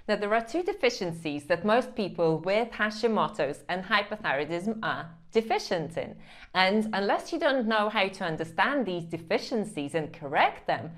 Now, there are two deficiencies that most people with Hashimoto's and hypothyroidism are deficient in. And unless you don't know how to understand these deficiencies and correct them,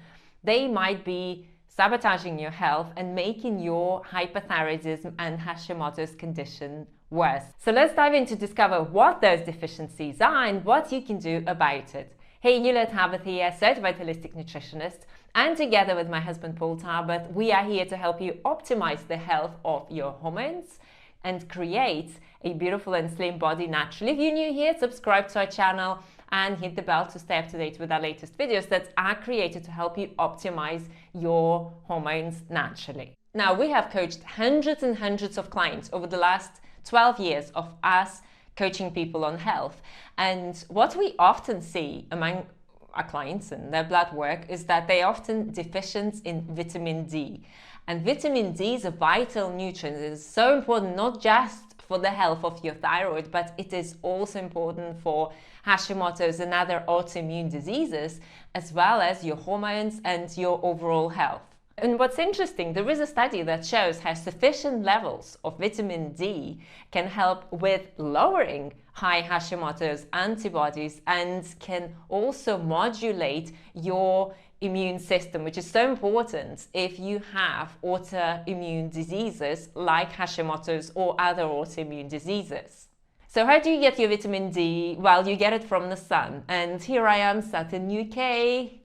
they might be sabotaging your health and making your hypothyroidism and Hashimoto's condition worse. So let's dive in to discover what those deficiencies are and what you can do about it. Hey, Yulia Tarbert here, certified holistic nutritionist, and together with my husband Paul Tarbert, we are here to help you optimize the health of your hormones and create a beautiful and slim body naturally. If you're new here, subscribe to our channel and hit the bell to stay up to date with our latest videos that are created to help you optimize your hormones naturally. Now, we have coached hundreds and hundreds of clients over the last 12 years of us coaching people on health. And what we often see among our clients and their blood work is that they often deficient in vitamin D. And vitamin D is a vital nutrient. It is so important not just for the health of your thyroid, but it is also important for Hashimoto's and other autoimmune diseases, as well as your hormones and your overall health. And what's interesting, there is a study that shows how sufficient levels of vitamin D can help with lowering high Hashimoto's antibodies and can also modulate your immune system, which is so important if you have autoimmune diseases like Hashimoto's or other autoimmune diseases. So how do you get your vitamin D? Well, you get it from the sun. And here I am sat in UK,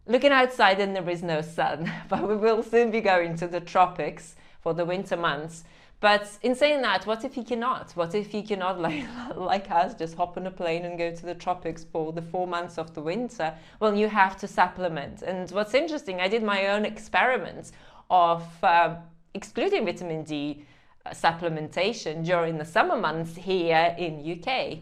looking outside and there is no sun, but we will soon be going to the tropics for the winter months. But in saying that, what if you cannot? What if you cannot, like us, just hop on a plane and go to the tropics for the 4 months of the winter? Well, you have to supplement. And what's interesting, I did my own experiments of excluding vitamin D supplementation during the summer months here in UK.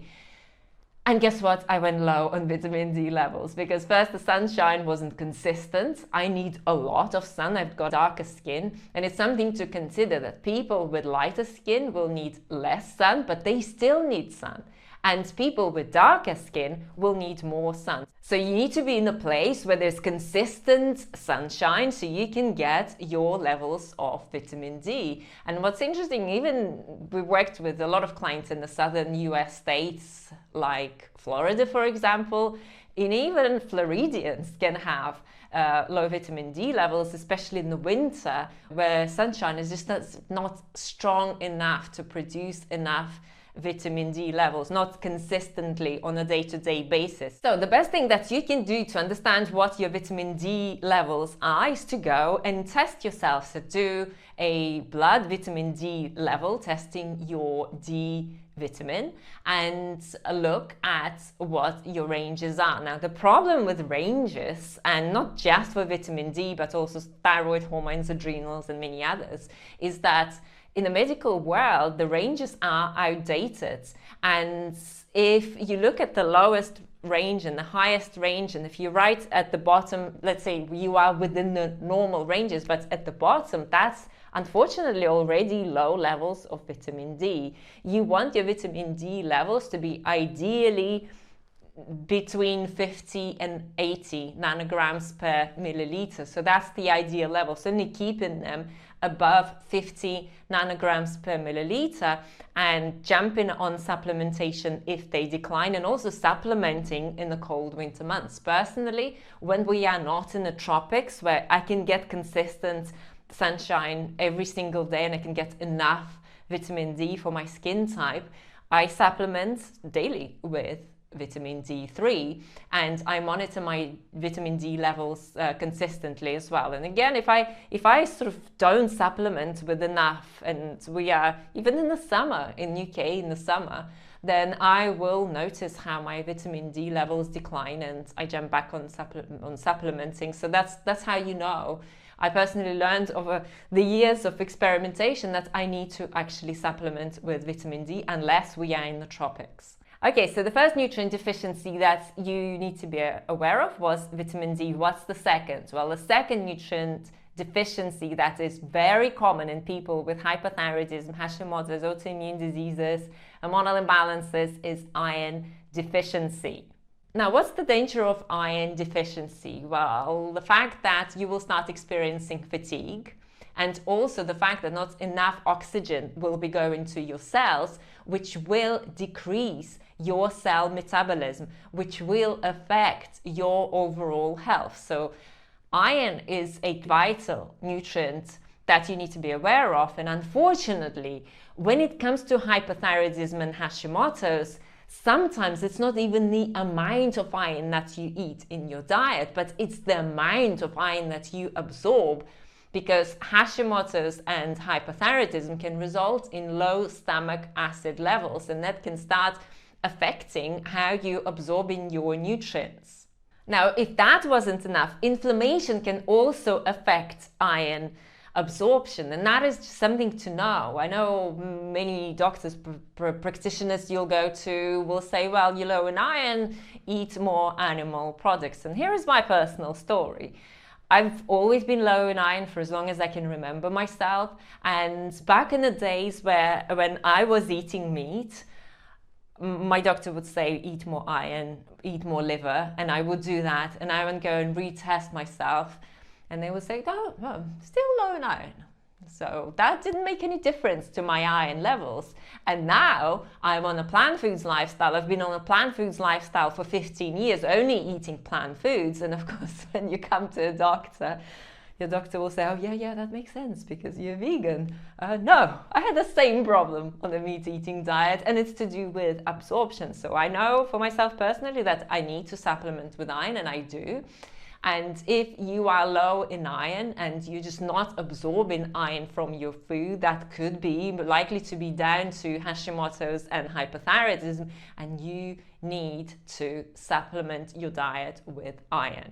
And guess what? I went low on vitamin D levels because first, the sunshine wasn't consistent. I need a lot of sun. I've got darker skin. And it's something to consider that people with lighter skin will need less sun, but they still need sun. And people with darker skin will need more sun. So you need to be in a place where there's consistent sunshine so you can get your levels of vitamin D. And what's interesting, even we worked with a lot of clients in the southern US states like Florida, for example, and even Floridians can have low vitamin D levels, especially in the winter where sunshine is just not strong enough to produce enough vitamin D levels, not consistently on a day-to-day basis. So the best thing that you can do to understand what your vitamin D levels are is to go and test yourself. So do a blood vitamin D level, testing your D vitamin, and look at what your ranges are. Now, the problem with ranges, and not just for vitamin D, but also thyroid hormones, adrenals, and many others, is that in the medical world, the ranges are outdated. And if you look at the lowest range and the highest range, and if you write at the bottom, let's say you are within the normal ranges, but at the bottom, that's unfortunately already low levels of vitamin D. You want your vitamin D levels to be ideally between 50 and 80 nanograms per milliliter. So that's the ideal level. So only keeping them above 50 nanograms per milliliter and jumping on supplementation if they decline, and also supplementing in the cold winter months. Personally, when we are not in the tropics where I can get consistent sunshine every single day and I can get enough vitamin D for my skin type, I supplement daily with vitamin D3 and I monitor my vitamin D levels consistently as well. And again, if I sort of don't supplement with enough, and we are even in the summer in UK in the summer, then I will notice how my vitamin D levels decline and I jump back on supplementing. So that's how you know. I personally learned over the years of experimentation that I need to actually supplement with vitamin D unless we are in the tropics. Okay, so the first nutrient deficiency that you need to be aware of was vitamin D. What's the second? Well, the second nutrient deficiency that is very common in people with hypothyroidism, Hashimoto's, autoimmune diseases, hormonal imbalances is iron deficiency. Now, what's the danger of iron deficiency? Well, the fact that you will start experiencing fatigue and also the fact that not enough oxygen will be going to your cells, which will decrease your cell metabolism, which will affect your overall health. So iron is a vital nutrient that you need to be aware of, and unfortunately, when it comes to hypothyroidism and Hashimoto's, sometimes it's not even the amount of iron that you eat in your diet, but it's the amount of iron that you absorb, because Hashimoto's and hypothyroidism can result in low stomach acid levels, and that can start affecting how you're absorbing your nutrients. Now, if that wasn't enough, inflammation can also affect iron absorption, and that is just something to know. I know many doctors, practitioners you'll go to will say, well, you're low in iron, eat more animal products. And here is my personal story. I've always been low in iron for as long as I can remember myself, and back in the days when I was eating meat, my doctor would say, eat more iron, eat more liver, and I would do that, and I would go and retest myself, and they would say, oh, still low in iron. So that didn't make any difference to my iron levels. And now I'm on a plant foods lifestyle. I've been on a plant foods lifestyle for 15 years, only eating plant foods. And of course, when you come to a doctor, your doctor will say, oh, yeah, that makes sense because you're vegan. No, I had the same problem on the meat-eating diet, and it's to do with absorption. So I know for myself personally that I need to supplement with iron, and I do. And if you are low in iron and you're just not absorbing iron from your food, that could be likely to be down to Hashimoto's and hypothyroidism, and you need to supplement your diet with iron.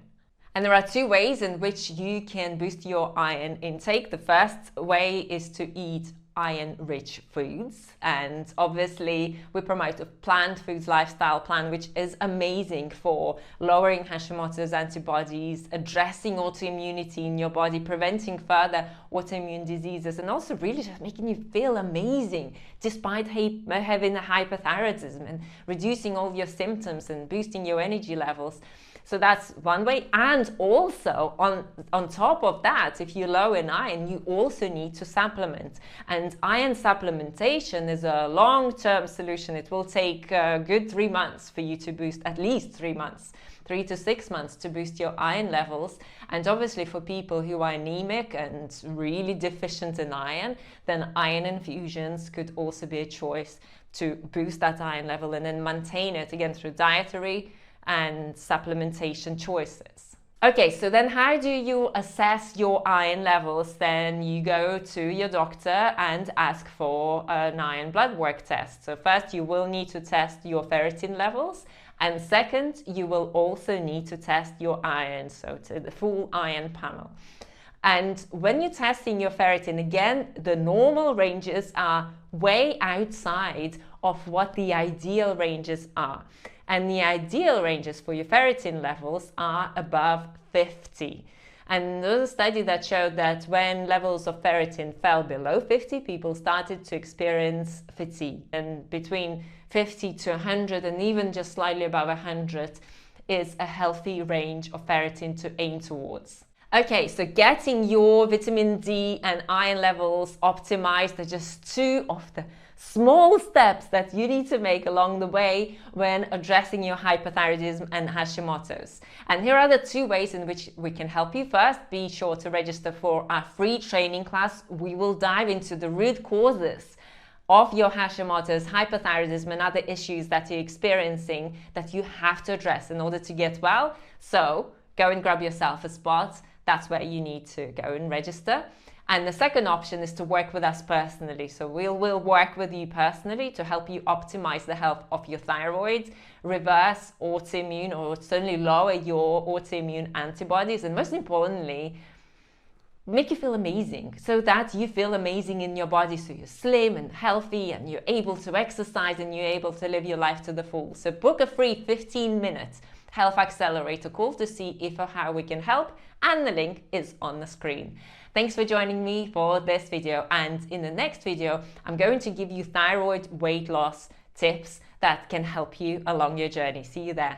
And there are two ways in which you can boost your iron intake. The first way is to eat iron-rich foods, and obviously we promote a plant foods lifestyle plan, which is amazing for lowering Hashimoto's antibodies, addressing autoimmunity in your body, preventing further autoimmune diseases, and also really just making you feel amazing despite having a hypothyroidism, and reducing all your symptoms and boosting your energy levels. So that's one way. And also on top of that, if you're low in iron, you also need to supplement. And iron supplementation is a long-term solution. It will take a good 3 months for you to boost, at least 3 months, 3 to 6 months to boost your iron levels. And obviously for people who are anemic and really deficient in iron, then iron infusions could also be a choice to boost that iron level and then maintain it again through dietary and supplementation choices. Okay, so then how do you assess your iron levels? Then you go to your doctor and ask for an iron blood work test. So first you will need to test your ferritin levels, and second you will also need to test your iron, so to the full iron panel. And when you're testing your ferritin, again, the normal ranges are way outside of what the ideal ranges are. And the ideal ranges for your ferritin levels are above 50. And there was a study that showed that when levels of ferritin fell below 50, people started to experience fatigue. And between 50 to 100, and even just slightly above 100, is a healthy range of ferritin to aim towards. Okay, so getting your vitamin D and iron levels optimized are just two of the small steps that you need to make along the way when addressing your hypothyroidism and Hashimoto's. And here are the two ways in which we can help you. First, be sure to register for our free training class. We will dive into the root causes of your Hashimoto's, hypothyroidism, and other issues that you're experiencing that you have to address in order to get well. So go and grab yourself a spot. That's where you need to go and register. And the second option is to work with us personally. So we'll work with you personally to help you optimize the health of your thyroid, reverse autoimmune, or certainly lower your autoimmune antibodies, and most importantly, make you feel amazing so that you feel amazing in your body, so you're slim and healthy and you're able to exercise and you're able to live your life to the full. So book a free 15-minute Health Accelerator call to see if or how we can help, and the link is on the screen. Thanks for joining me for this video, and in the next video I'm going to give you thyroid weight loss tips that can help you along your journey. See you there.